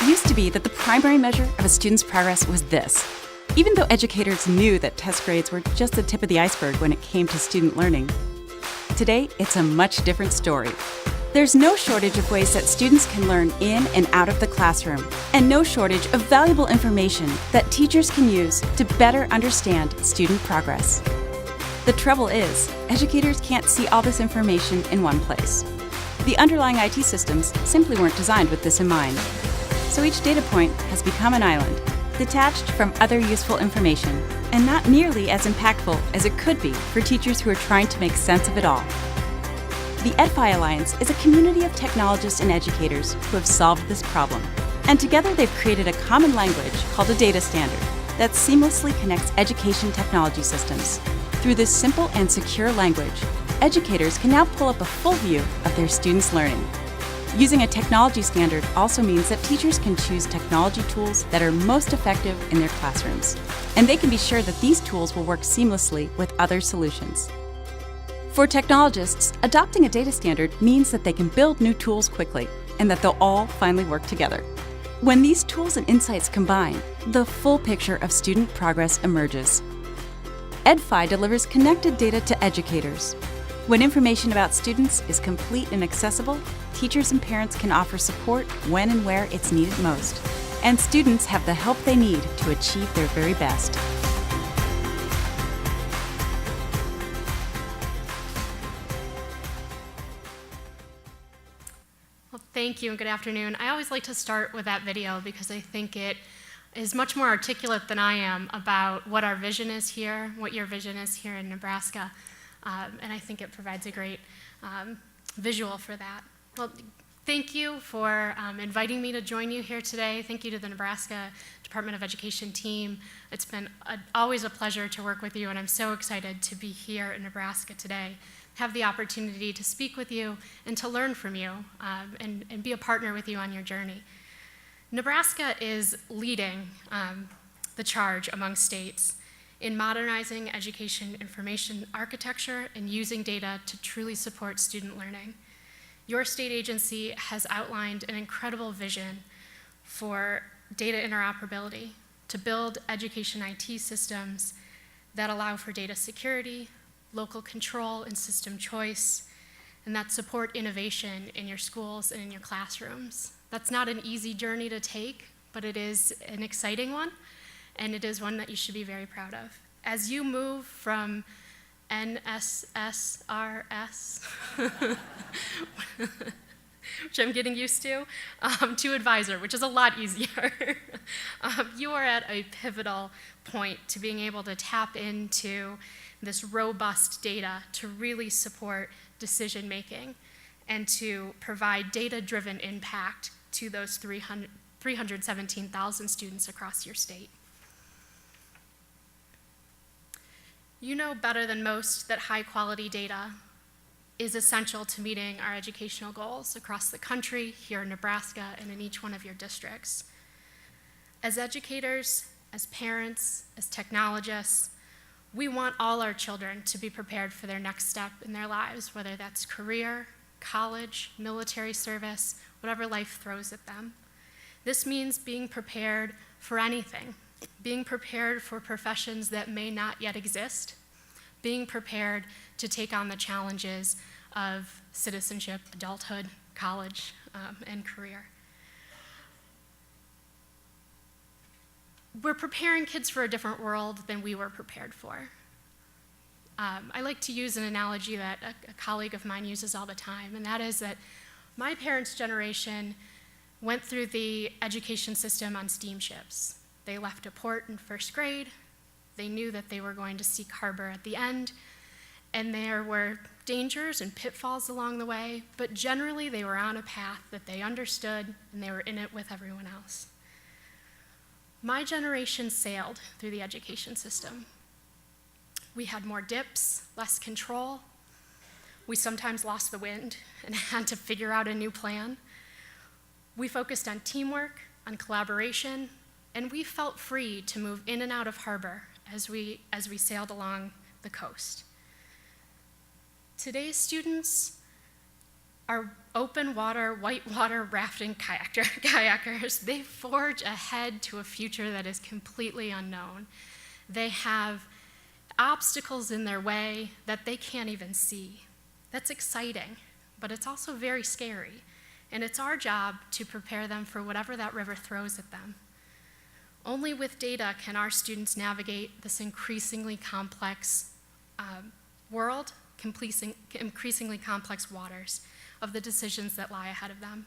It used to be that the primary measure of a student's progress was this. Even though educators knew that test grades were just the tip of the iceberg when it came to student learning, today it's a much different story. There's no shortage of ways that students can learn in and out of the classroom, and no shortage of valuable information that teachers can use to better understand student progress. The trouble is, educators can't see all this information in one place. The underlying IT systems simply weren't designed with this in mind. So each data point has become an island, detached from other useful information, and not nearly as impactful as it could be for teachers who are trying to make sense of it all. The EdFi Alliance is a community of technologists and educators who have solved this problem. And together they've created a common language called a data standard that seamlessly connects education technology systems. Through this simple and secure language, educators can now pull up a full view of their students' learning. Using a technology standard also means that teachers can choose technology tools that are most effective in their classrooms. And they can be sure that these tools will work seamlessly with other solutions. For technologists, adopting a data standard means that they can build new tools quickly and that they'll all finally work together. When these tools and insights combine, the full picture of student progress emerges. EdFi delivers connected data to educators. When information about students is complete and accessible, teachers and parents can offer support when and where it's needed most. And students have the help they need to achieve their very best. Well, thank you and good afternoon. I always like to start with that video because I think it is much more articulate than I am about what our vision is here, what your vision is here in Nebraska. And I think it provides a great visual for that. Well, thank you for inviting me to join you here today. Thank you to the Nebraska Department of Education team. It's been always a pleasure to work with you, and I'm so excited to be here in Nebraska today, have the opportunity to speak with you and to learn from you and be a partner with you on your journey. Nebraska is leading the charge among states in modernizing education information architecture and using data to truly support student learning. Your state agency has outlined an incredible vision for data interoperability to build education IT systems that allow for data security, local control, and system choice, and that support innovation in your schools and in your classrooms. That's not an easy journey to take, but it is an exciting one, and it is one that you should be very proud of. As you move from NSSRS, which I'm getting used to advisor, which is a lot easier, you are at a pivotal point to being able to tap into this robust data to really support decision making and to provide data-driven impact to those 317,000 students across your state. You know better than most that high-quality data is essential to meeting our educational goals across the country, here in Nebraska, and in each one of your districts. As educators, as parents, as technologists, we want all our children to be prepared for their next step in their lives, whether that's career, college, military service, whatever life throws at them. This means being prepared for anything, being prepared for professions that may not yet exist, being prepared to take on the challenges of citizenship, adulthood, college, and career. We're preparing kids for a different world than we were prepared for. I like to use an analogy that a colleague of mine uses all the time, and that is that my parents' generation went through the education system on steamships. They left a port in first grade. They knew that they were going to seek harbor at the end, and there were dangers and pitfalls along the way, but generally they were on a path that they understood, and they were in it with everyone else. My generation sailed through the education system. We had more dips, less control. We sometimes lost the wind and had to figure out a new plan. We focused on teamwork, on collaboration, and we felt free to move in and out of harbor as we sailed along the coast. Today's students Our open water, whitewater rafting kayakers, they forge ahead to a future that is completely unknown. They have obstacles in their way that they can't even see. That's exciting, but it's also very scary. And it's our job to prepare them for whatever that river throws at them. Only with data can our students navigate this increasingly complex world, increasingly complex waters of the decisions that lie ahead of them.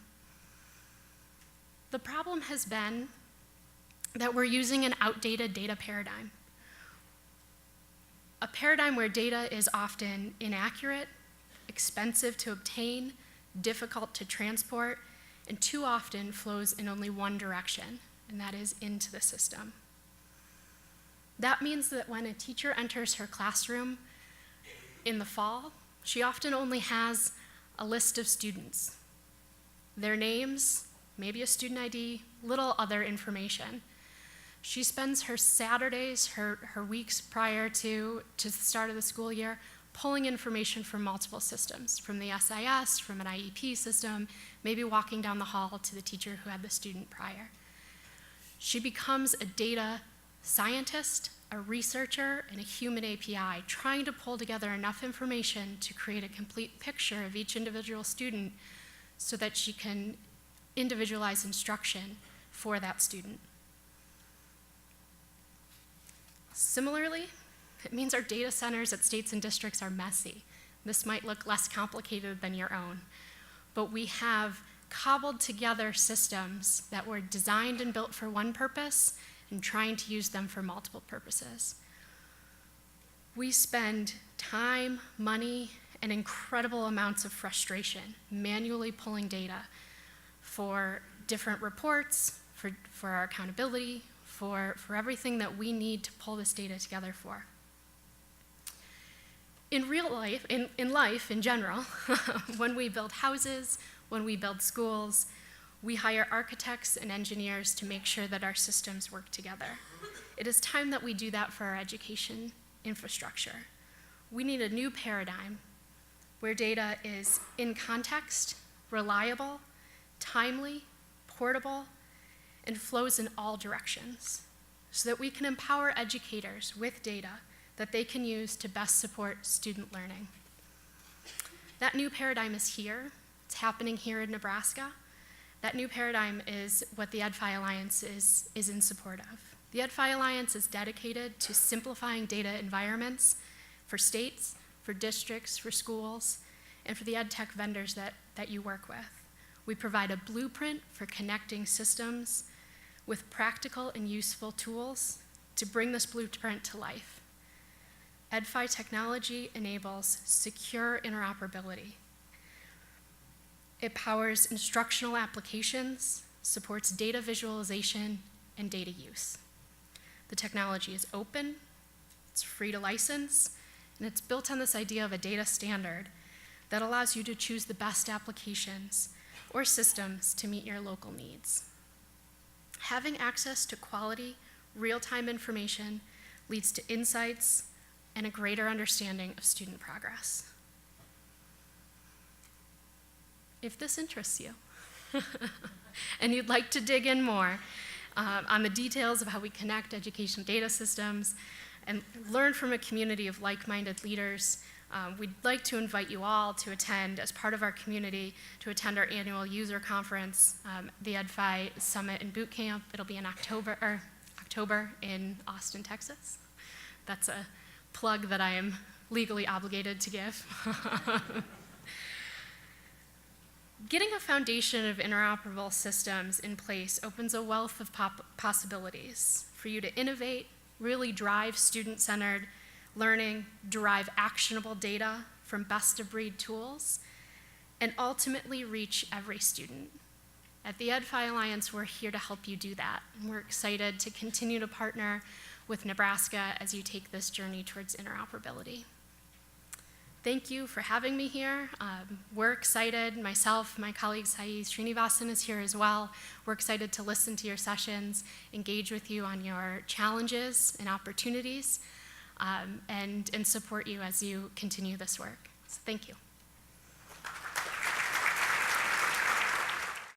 The problem has been that we're using an outdated data paradigm. A paradigm where data is often inaccurate, expensive to obtain, difficult to transport, and too often flows in only one direction, and that is into the system. That means that when a teacher enters her classroom in the fall, she often only has a list of students, their names, maybe a student ID, little other information. She spends her Saturdays, her weeks prior to the start of the school year, pulling information from multiple systems, from the SIS, from an IEP system, maybe walking down the hall to the teacher who had the student prior. She becomes a data scientist, a researcher, and a human API, trying to pull together enough information to create a complete picture of each individual student so that she can individualize instruction for that student. Similarly, it means our data centers at states and districts are messy. This might look less complicated than your own, but we have cobbled together systems that were designed and built for one purpose and trying to use them for multiple purposes. We spend time, money, and incredible amounts of frustration manually pulling data for different reports, for our accountability, for everything that we need to pull this data together for. In real life, in life in general, when we build houses, when we build schools, we hire architects and engineers to make sure that our systems work together. It is time that we do that for our education infrastructure. We need a new paradigm where data is in context, reliable, timely, portable, and flows in all directions, so that we can empower educators with data that they can use to best support student learning. That new paradigm is here. It's happening here in Nebraska. That new paradigm is what the EdFi Alliance is in support of. The EdFi Alliance is dedicated to simplifying data environments for states, for districts, for schools, and for the ed tech vendors that you work with. We provide a blueprint for connecting systems with practical and useful tools to bring this blueprint to life. EdFi technology enables secure interoperability. It powers instructional applications, supports data visualization, and data use. The technology is open, it's free to license, and it's built on this idea of a data standard that allows you to choose the best applications or systems to meet your local needs. Having access to quality, real-time information leads to insights and a greater understanding of student progress. If this interests you, and you'd like to dig in more on the details of how we connect education data systems and learn from a community of like-minded leaders, we'd like to invite you all to attend, as part of our community, to attend our annual user conference, the EdFi Summit and Boot Camp. It'll be in October in Austin, Texas. That's a plug that I am legally obligated to give. Getting a foundation of interoperable systems in place opens a wealth of possibilities for you to innovate, really drive student-centered learning, derive actionable data from best-of-breed tools, and ultimately reach every student. At the EdFi Alliance, we're here to help you do that, and we're excited to continue to partner with Nebraska as you take this journey towards interoperability. Thank you for having me here. We're excited, myself, my colleague Sai Srinivasan is here as well. We're excited to listen to your sessions, engage with you on your challenges and opportunities, and support you as you continue this work. So thank you.